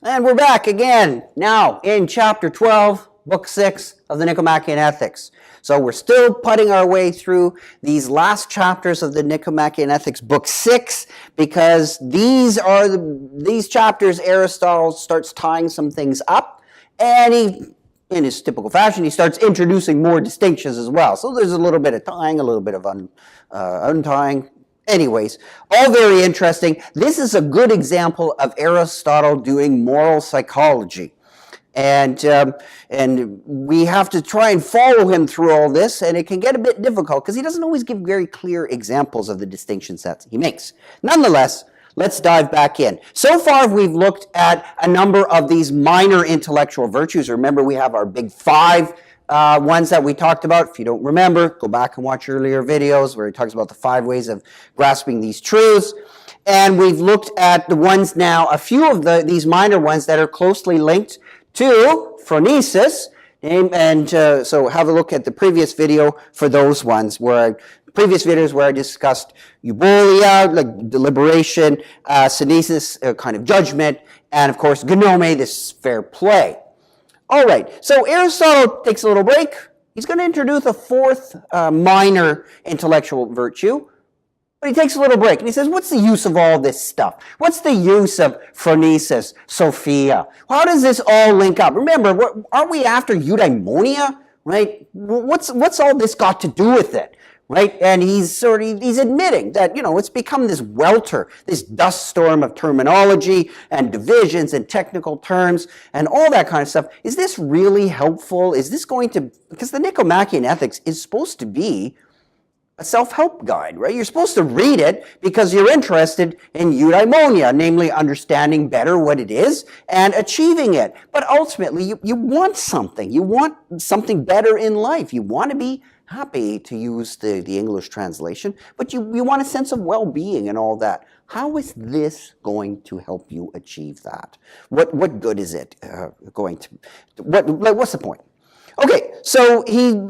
And we're back again now in chapter 12, book 6 of the Nicomachean Ethics. So we're still putting our way through these last chapters of the Nicomachean Ethics, book 6, because these chapters, Aristotle starts tying some things up, and he, in his typical fashion, he starts introducing more distinctions as well. So there's a little bit of tying, a little bit of untying. Anyways, all very interesting. This is a good example of Aristotle doing moral psychology. And we have to try and follow him through all this, and it can get a bit difficult because he doesn't always give very clear examples of the distinctions that he makes. Nonetheless, let's dive back in. So far, we've looked at a number of these minor intellectual virtues. Remember, we have our big 5 ones that we talked about. If you don't remember, go back and watch earlier videos where he talks about the 5 ways of grasping these truths. And we've looked at the ones now, a few of these minor ones that are closely linked to phronesis. And so have a look at the previous video for those ones, previous videos where I discussed eubolia, like deliberation, synesis, kind of judgment, and of course, gnome, this fair play. All right, so Aristotle takes a little break. He's going to introduce a 4th minor intellectual virtue, but he takes a little break and he says, what's the use of all this stuff? What's the use of phronesis, Sophia? How does this all link up? Remember, aren't we after eudaimonia, right? What's all this got to do with it? Right? And he's admitting that, it's become this welter, this dust storm of terminology and divisions and technical terms and all that kind of stuff. Is this really helpful? Is this going to, because the Nicomachean Ethics is supposed to be a self-help guide, right? You're supposed to read it because you're interested in eudaimonia, namely understanding better what it is and achieving it. But ultimately, you want something. You want something better in life. You want to be happy, to use the English translation, but you want a sense of well-being and all that. How is this going to help you achieve that? What good is it going to? What's the point? Okay, so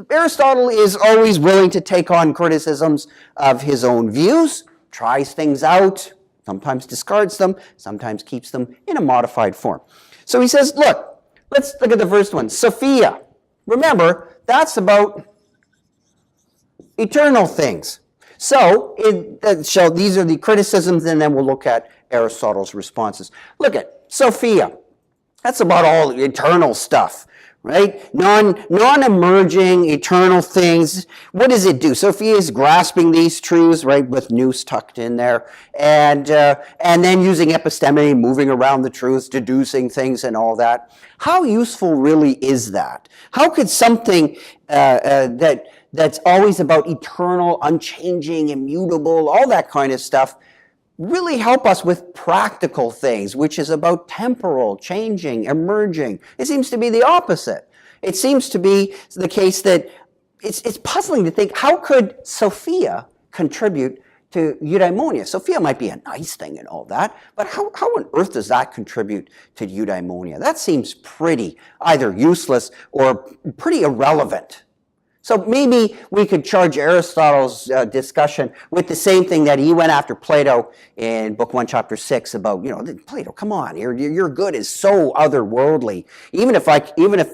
Aristotle is always willing to take on criticisms of his own views, tries things out, sometimes discards them, sometimes keeps them in a modified form. So he says, look, let's look at the first one, Sophia. Remember, that's about eternal things. So these are the criticisms, and then we'll look at Aristotle's responses. Look at Sophia. That's about all eternal stuff, right? Non-emerging, eternal things. What does it do? Sophia is grasping these truths, right, with nous tucked in there, and then using episteme, moving around the truths, deducing things and all that. How useful really is that? How could something that's always about eternal, unchanging, immutable, all that kind of stuff, really help us with practical things, which is about temporal, changing, emerging? It seems to be the opposite. It seems to be the case that it's puzzling to think, how could Sophia contribute to eudaimonia? Sophia might be a nice thing and all that, but how on earth does that contribute to eudaimonia? That seems pretty either useless or pretty irrelevant. So maybe we could charge Aristotle's discussion with the same thing that he went after Plato in Book 1, Chapter 6 about, Plato, come on, your good is so otherworldly. Even if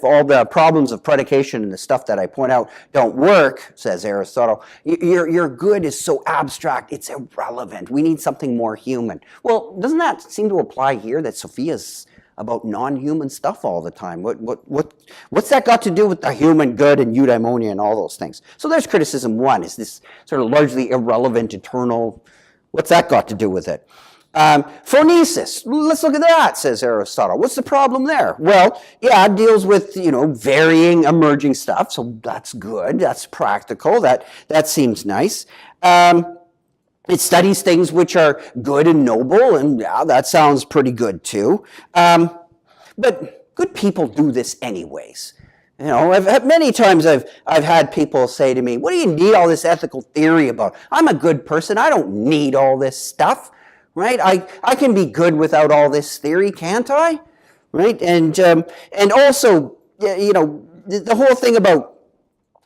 all the problems of predication and the stuff that I point out don't work, says Aristotle, your good is so abstract, it's irrelevant. We need something more human. Well, doesn't that seem to apply here, that Sophia's about non-human stuff all the time? What's that got to do with the human good and eudaimonia and all those things? So there's criticism 1, is this sort of largely irrelevant, eternal, what's that got to do with it? Phronesis, let's look at that, says Aristotle. What's the problem there? Well, yeah, it deals with, varying, emerging stuff, so that's good, that's practical, that seems nice. It studies things which are good and noble, and yeah, that sounds pretty good too. But good people do this anyways. Many times I've had people say to me, what do you need all this ethical theory about? I'm a good person. I don't need all this stuff, right? I can be good without all this theory, can't I? Right? And also, the whole thing about,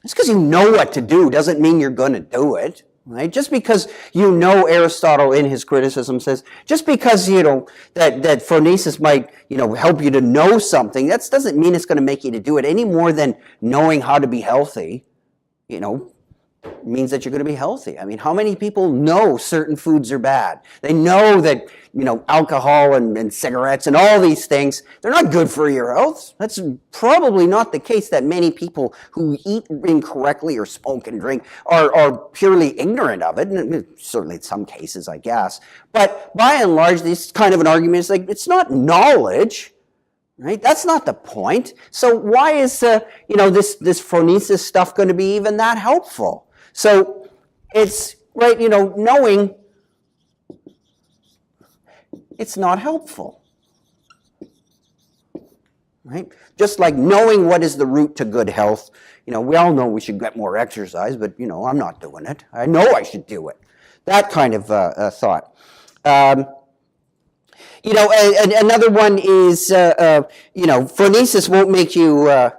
just because you know what to do doesn't mean you're going to do it. Right? Just because you know, Aristotle in his criticism says, just because that phronesis might help you to know something, that doesn't mean it's going to make you to do it any more than knowing how to be healthy. Means that you're going to be healthy. I mean, how many people know certain foods are bad? They know that alcohol and cigarettes and all these things, they're not good for your health. That's probably not the case that many people who eat incorrectly or smoke and drink are purely ignorant of it. And certainly in some cases, I guess. But by and large, this kind of an argument is like, it's not knowledge. Right? That's not the point. So why is this phronesis stuff going to be even that helpful? So it's right, knowing it's not helpful. Right? Just like knowing what is the route to good health. We all know we should get more exercise, but I'm not doing it. I know I should do it. That kind of thought. Another one is, phronesis won't make you,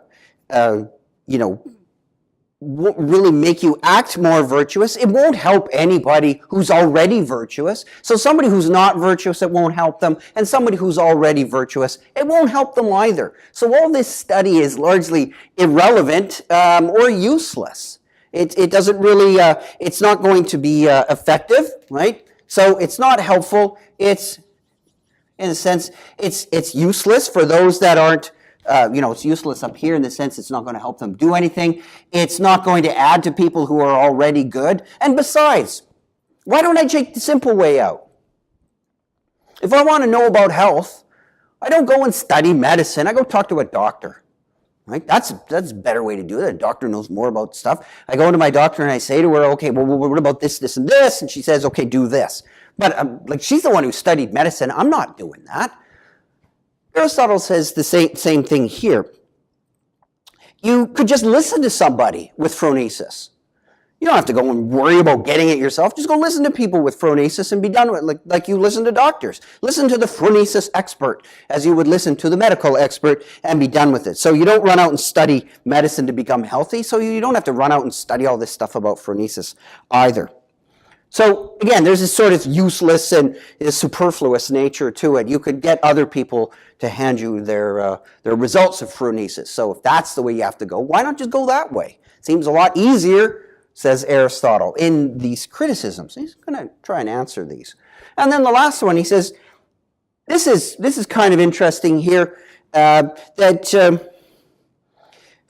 won't really make you act more virtuous. It won't help anybody who's already virtuous. So somebody who's not virtuous, it won't help them. And somebody who's already virtuous, it won't help them either. So all this study is largely irrelevant or useless. It doesn't really, it's not going to be effective, right? So it's not helpful. It's, in a sense, it's useless for those that aren't, it's useless up here in the sense it's not going to help them do anything. It's not going to add to people who are already good. And besides, why don't I take the simple way out? If I want to know about health, I don't go and study medicine. I go talk to a doctor. Right? That's a better way to do it. A doctor knows more about stuff. I go to my doctor and I say to her, okay, well, what about this, this, and this? And she says, okay, do this. But she's the one who studied medicine. I'm not doing that. Aristotle says the same thing here. You could just listen to somebody with phronesis. You don't have to go and worry about getting it yourself. Just go listen to people with phronesis and be done with it, like you listen to doctors. Listen to the phronesis expert as you would listen to the medical expert and be done with it. So you don't run out and study medicine to become healthy, so you don't have to run out and study all this stuff about phronesis either. So again, there's this sort of useless and superfluous nature to it. You could get other people to hand you their results of phronesis. So if that's the way you have to go, why not just go that way? Seems a lot easier, says Aristotle, in these criticisms. He's going to try and answer these. And then the last one, he says, this is kind of interesting here, that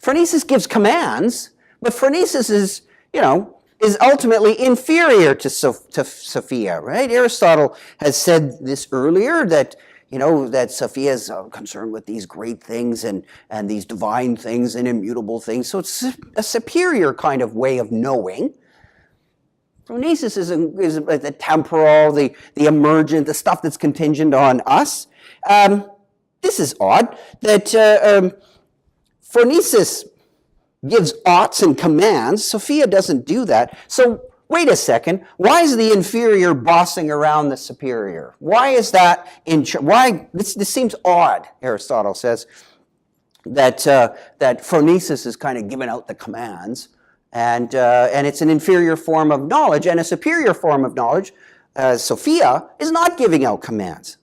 phronesis gives commands, but phronesis is ultimately inferior to Sophia, right? Aristotle has said this earlier, that that Sophia is concerned with these great things and these divine things and immutable things. So it's a superior kind of way of knowing. Phronesis is the temporal, the emergent, the stuff that's contingent on us. This is odd, that phronesis gives oughts and commands. Sophia doesn't do that. So wait a second. Why is the inferior bossing around the superior? Why is that? Why this seems odd? Aristotle says that phronesis is kind of giving out the commands, and it's an inferior form of knowledge, and a superior form of knowledge, Sophia, is not giving out commands.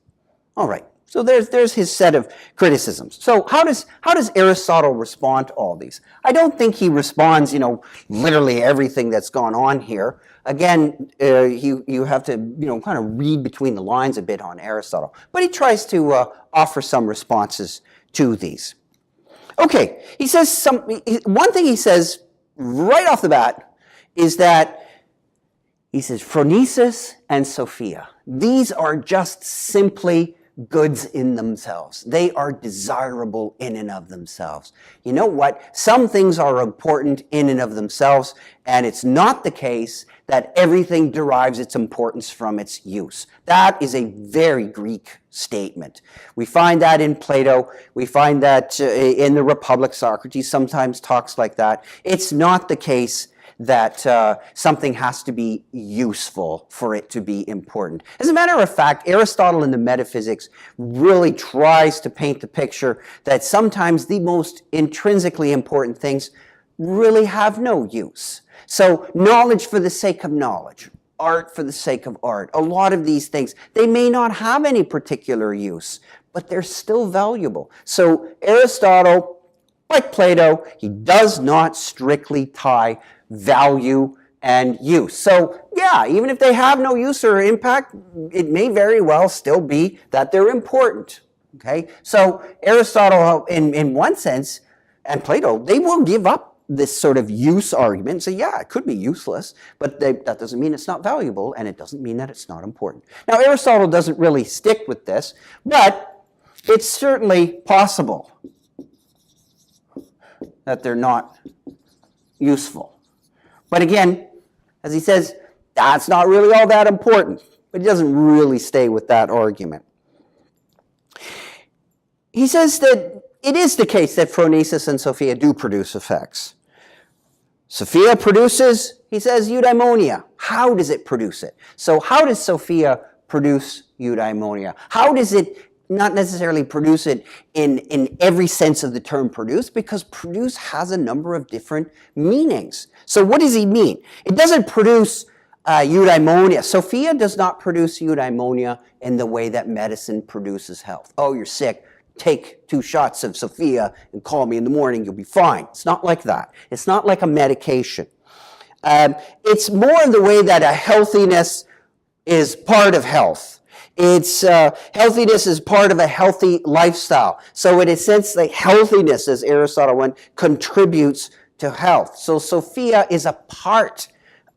All right. So there's his set of criticisms. So how does Aristotle respond to all these? I don't think he responds, literally everything that's gone on here. Again, you have to, kind of read between the lines a bit on Aristotle. But he tries to offer some responses to these. Okay, he says one thing he says right off the bat is that he says phronesis and Sophia, these are just simply goods in themselves. They are desirable in and of themselves. You know what? Some things are important in and of themselves, and it's not the case that everything derives its importance from its use. That is a very Greek statement. We find that in Plato. We find that in the Republic, Socrates sometimes talks like that. It's not the case that something has to be useful for it to be important. As a matter of fact, Aristotle in the Metaphysics really tries to paint the picture that sometimes the most intrinsically important things really have no use. So knowledge for the sake of knowledge, art for the sake of art. A lot of these things, they may not have any particular use, but they're still valuable. So Aristotle, like Plato, he does not strictly tie value and use. So yeah, even if they have no use or impact, it may very well still be that they're important. Okay, so Aristotle, in one sense, and Plato, they will give up this sort of use argument and say, yeah, it could be useless, but that doesn't mean it's not valuable, and it doesn't mean that it's not important. Now, Aristotle doesn't really stick with this, but it's certainly possible that they're not useful. But again, as he says, that's not really all that important, but he doesn't really stay with that argument. He says that it is the case that phronesis and Sophia do produce effects. Sophia produces, he says, eudaimonia. How does it produce it? So how does Sophia produce eudaimonia? How does it not necessarily produce it in every sense of the term produce? Because produce has a number of different meanings. So what does he mean? It doesn't produce eudaimonia. Sophia does not produce eudaimonia in the way that medicine produces health. Oh, you're sick. Take 2 shots of Sophia and call me in the morning, you'll be fine. It's not like that. It's not like a medication. It's more in the way that a healthiness is part of health. It's healthiness is part of a healthy lifestyle. So in a sense, like healthiness, as Aristotle went, contributes to health. So Sophia is a part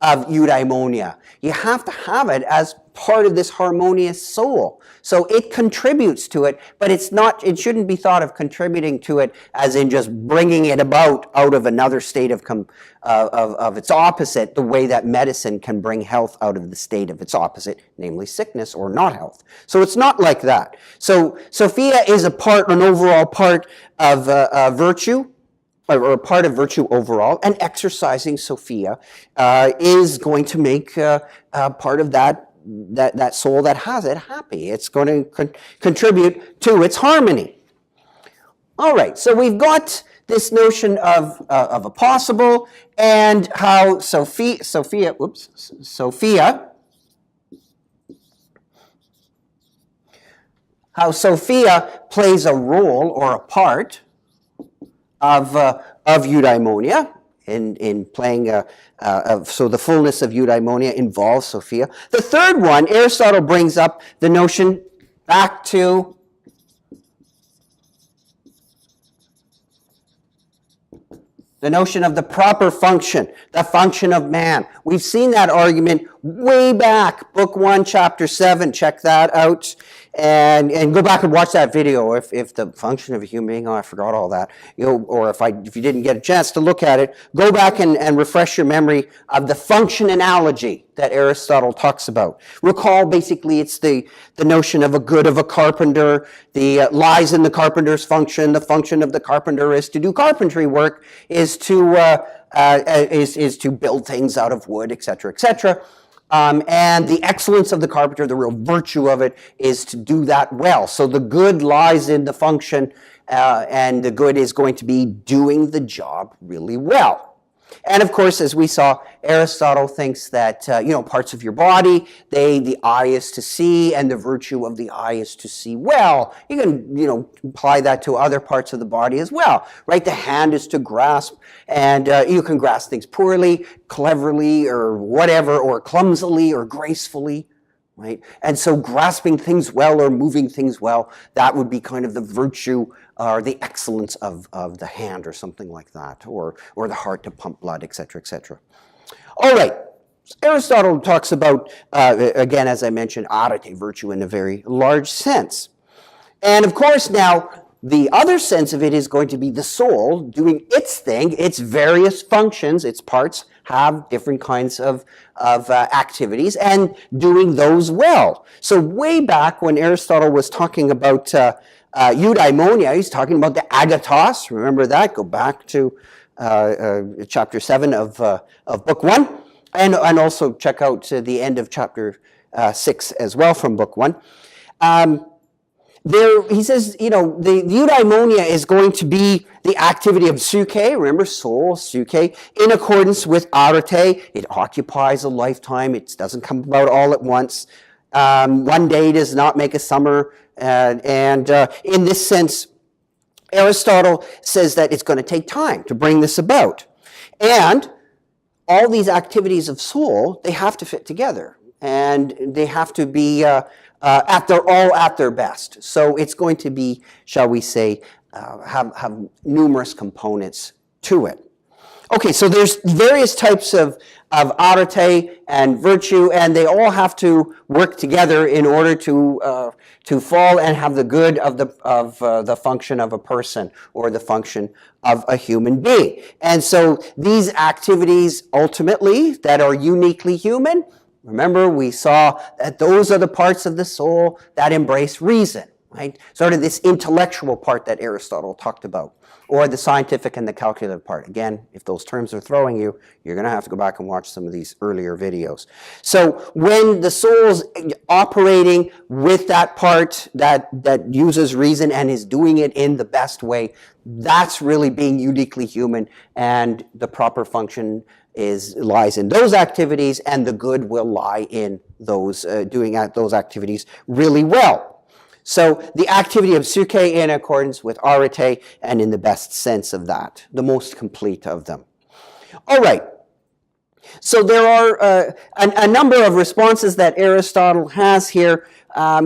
of eudaimonia. You have to have it as part of this harmonious soul. So it contributes to it, but it shouldn't be thought of contributing to it as in just bringing it about out of another state of its opposite, the way that medicine can bring health out of the state of its opposite, namely sickness or not health. So it's not like that. So Sophia is an overall part of virtue, or a part of virtue overall, and exercising Sophia is going to make part of that soul that has it happy. It's going to contribute to its harmony. All right, so we've got this notion of a possible, and how Sophia plays a role or a part of eudaimonia in playing, so the fullness of eudaimonia involves Sophia. The third one, Aristotle brings up the notion back to the notion of the proper function, the function of man. We've seen that argument way back, Book 1, Chapter 7. Check that out. And go back and watch that video if the function of a human being, I forgot all that. Or if you didn't get a chance to look at it, go back and refresh your memory of the function analogy that Aristotle talks about. Recall, basically, it's the notion of a good of a carpenter. The lies in the carpenter's function. The function of the carpenter is to do carpentry work, is to build things out of wood, etc., etc. And the excellence of the carpenter, the real virtue of it, is to do that well. So the good lies in the function, and the good is going to be doing the job really well. And of course, as we saw, Aristotle thinks that, parts of your body, the eye is to see, and the virtue of the eye is to see well. You can, apply that to other parts of the body as well, right? The hand is to grasp, and you can grasp things poorly, cleverly, or whatever, or clumsily, or gracefully, right? And so grasping things well or moving things well, that would be kind of the virtue or the excellence of the hand or something like that, or the heart to pump blood, etc., etc. All right. Aristotle talks about, again, as I mentioned, arete, virtue in a very large sense. And of course, now, the other sense of it is going to be the soul doing its thing, its various functions, its parts have different kinds of activities, and doing those well. So way back when Aristotle was talking about eudaimonia, he's talking about the agathos. Remember that? Go back to chapter 7 of book 1, and also check out the end of chapter 6 as well from book 1. he says, the eudaimonia is going to be the activity of psyche, remember, soul, psyche, in accordance with arete. It occupies a lifetime. It doesn't come about all at once. One day does not make a summer. And in this sense, Aristotle says that it's going to take time to bring this about. And all these activities of soul, they have to fit together. And they have to be at their best. So it's going to be, shall we say, have numerous components to it. Okay, so there's various types of arete and virtue, and they all have to work together in order to fall and have the good of the function of a person or the function of a human being. And so these activities ultimately that are uniquely human, remember we saw that those are the parts of the soul that embrace reason, right? Sort of this intellectual part that Aristotle talked about, or the scientific and the calculative part. Again, if those terms are throwing you, you're going to have to go back and watch some of these earlier videos. So when the soul's operating with that part that uses reason and is doing it in the best way, that's really being uniquely human, and the proper function lies in those activities, and the good will lie in those doing those activities really well. So the activity of psyche in accordance with arete, and in the best sense of that, the most complete of them. All right. So there are a number of responses that Aristotle has here. I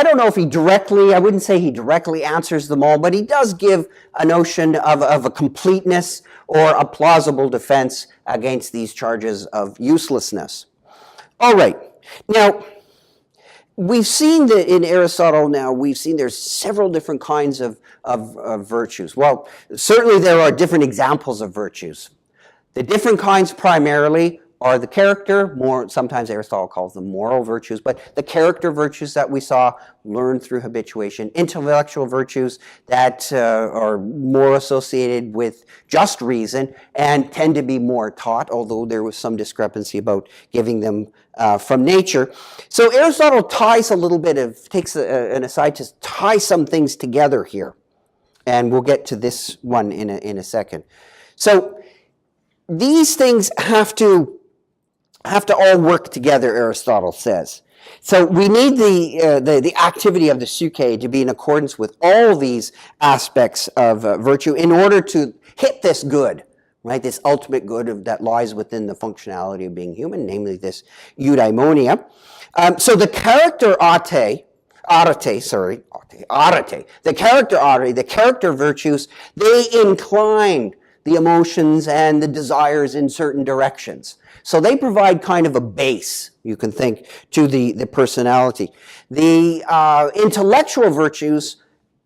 don't know if I wouldn't say he directly answers them all, but he does give a notion of a completeness or a plausible defense against these charges of uselessness. All right. Now, we've seen that in Aristotle there's several different kinds of virtues. Well, certainly there are different examples of virtues. The different kinds primarily are the character, sometimes Aristotle calls them moral virtues, but the character virtues that we saw learned through habituation, intellectual virtues that are more associated with just reason and tend to be more taught, although there was some discrepancy about giving them from nature. So Aristotle takes an aside to tie some things together here, and we'll get to this one in a second. So these things have to all work together, Aristotle says. So we need the activity of the psyche to be in accordance with all these aspects of virtue in order to hit this good, right? This ultimate good that lies within the functionality of being human, namely this eudaimonia. So the character the character virtues, they incline the emotions and the desires in certain directions. So they provide kind of a base, you can think, to the personality. The intellectual virtues,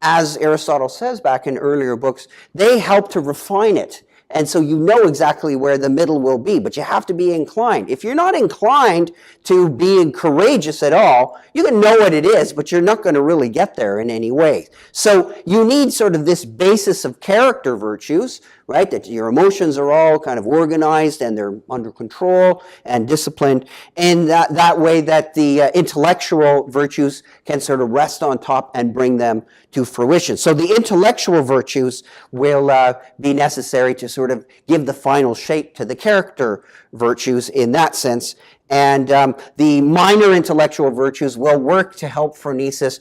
as Aristotle says back in earlier books, they help to refine it. And so you know exactly where the middle will be, but you have to be inclined. If you're not inclined to being courageous at all, you can know what it is, but you're not going to really get there in any way. So you need sort of this basis of character virtues, right? That your emotions are all kind of organized and they're under control and disciplined, and that way that the intellectual virtues can sort of rest on top and bring them to fruition. So the intellectual virtues will be necessary to sort of give the final shape to the character virtues in that sense. And the minor intellectual virtues will work to help phronesis,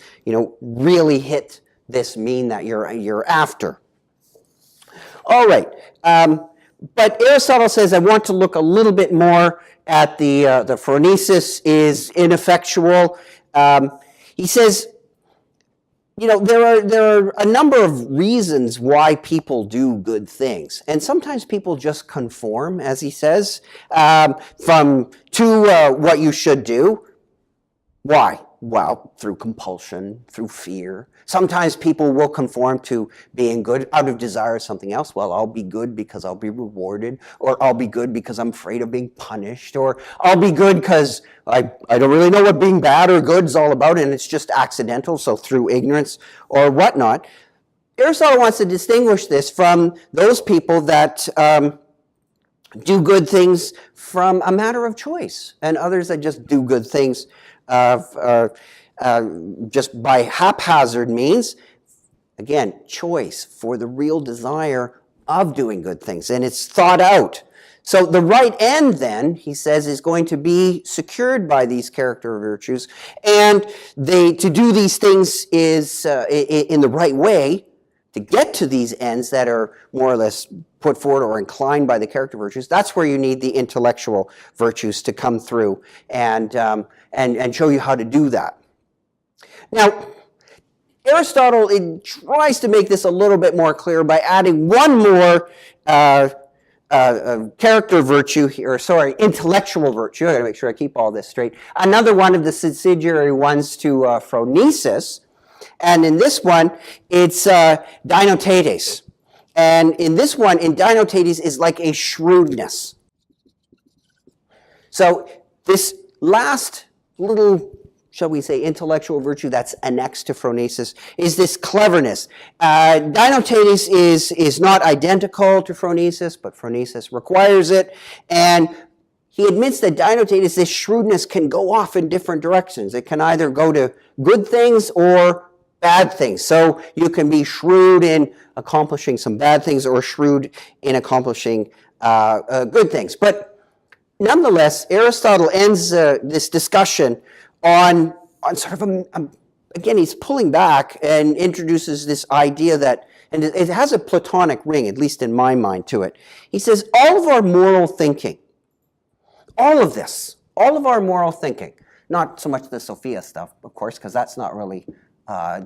really hit this mean that you're after. All right. But Aristotle says I want to look a little bit more at the phronesis is ineffectual. He says, there are a number of reasons why people do good things, and sometimes people just conform, as he says, to what you should do. Why? Well, through compulsion, through fear. Sometimes people will conform to being good out of desire of something else. Well, I'll be good because I'll be rewarded, or I'll be good because I'm afraid of being punished, or I'll be good because I don't really know what being bad or good is all about, and it's just accidental, so through ignorance or whatnot. Aristotle wants to distinguish this from those people that do good things from a matter of choice, and others that just do good things just by haphazard means. Again, choice for the real desire of doing good things, and it's thought out. So the right end then, he says, is going to be secured by these character virtues, and to do these things is in the right way, to get to these ends that are more or less put forward or inclined by the character virtues. That's where you need the intellectual virtues to come through and show you how to do that. Now, Aristotle tries to make this a little bit more clear by adding one more character virtue here, intellectual virtue. I gotta make sure I keep all this straight. Another one of the subsidiary ones to phronesis. And in this one, it's dinotates. And in this one, dinotates is like a shrewdness. So this last little, shall we say, intellectual virtue that's annexed to phronesis is this cleverness. Dinotates is not identical to phronesis, but phronesis requires it. And he admits that dinotates, this shrewdness, can go off in different directions. It can either go to good things or bad things. So you can be shrewd in accomplishing some bad things or shrewd in accomplishing good things. But nonetheless, Aristotle ends this discussion on sort of again, he's pulling back and introduces this idea that, and it has a Platonic ring, at least in my mind, to it. He says, all of our moral thinking, all of this, all of our moral thinking, not so much the Sophia stuff, of course, because that's not really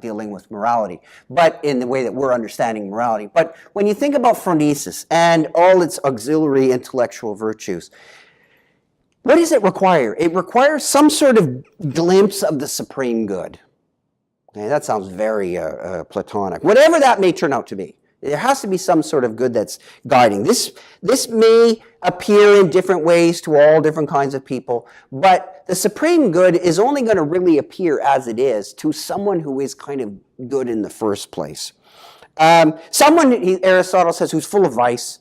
dealing with morality, but in the way that we're understanding morality. But when you think about phronesis and all its auxiliary intellectual virtues, what does it require? It requires some sort of glimpse of the supreme good. Okay, that sounds very Platonic. Whatever that may turn out to be, there has to be some sort of good that's guiding. This may appear in different ways to all different kinds of people, but the supreme good is only going to really appear as it is to someone who is kind of good in the first place. Someone, Aristotle says, who's full of vice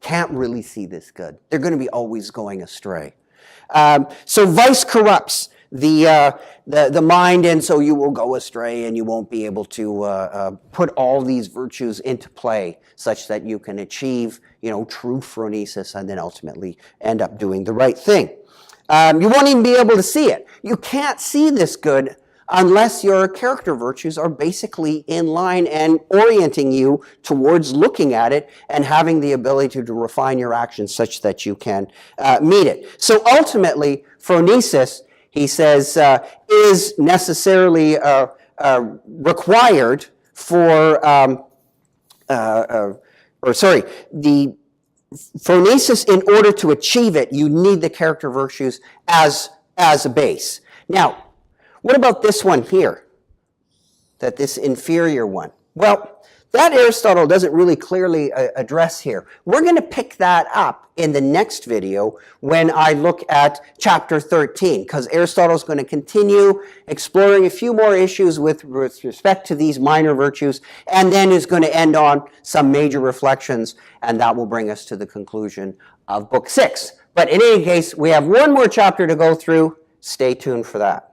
can't really see this good. They're going to be always going astray. So vice corrupts the mind, and so you will go astray and you won't be able to put all these virtues into play such that you can achieve, true phronesis and then ultimately end up doing the right thing. You won't even be able to see it. You can't see this good unless your character virtues are basically in line and orienting you towards looking at it and having the ability to refine your actions such that you can meet it. So ultimately, phronesis, he says, is necessarily required for, the phronesis, in order to achieve it, you need the character virtues as a base. Now, what about this one here? This inferior one? Well, that Aristotle doesn't really clearly address here. We're going to pick that up in the next video when I look at chapter 13, because Aristotle's going to continue exploring a few more issues with respect to these minor virtues, and then is going to end on some major reflections, and that will bring us to the conclusion of Book 6. But in any case, we have one more chapter to go through. Stay tuned for that.